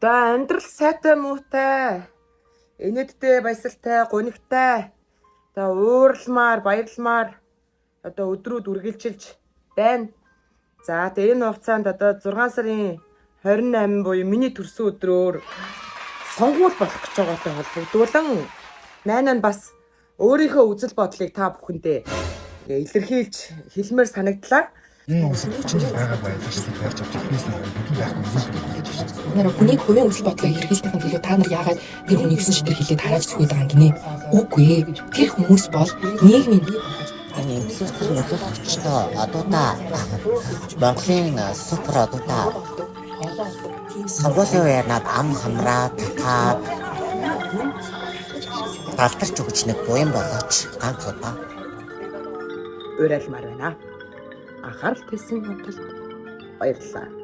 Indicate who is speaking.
Speaker 1: За амьдрал сайтай муутай. Энэдтэй баясгалтай, гунигтай. За ууралмаар, баярламаар одоо өдрүүд үргэлжилж байна. За тэгээ энэ хугацаанд одоо 6 сарын 28 буюу миний төрсөн өдрөөр сонгуул болох гэж байгаатай холбогдуулан найнаа бас өөрийнхөө үзэл бодлыг та бүхэндээ илэрхийлж хэлмээр санагдлаа.
Speaker 2: Энэ үсэг чинь байгаа байдлаар барьж авч ихнээс нь бүхэн байхгүй зүйл гэж байна.
Speaker 3: Нэр хүний хувийн үзэл бодлыг хэрэглэснийхэн төлөө та нар яагаад тэр хүний гэсэн шийдвэр хэлээд харааж зүгээд байгаа юм гинэ? Үгүй ээ. Тэр хүмүүс бол нийгмийн
Speaker 4: энэ инфлюенсер нөхөрлөгчдөө одуудаа Монголын супер одуудаа сонгуулийн үеэр над ам хамраа татаад талтарч өгч нэг буян болооч ганц удаа
Speaker 1: Ууралмаар байна. Анхаарал тавьсан хамталд баярлалаа.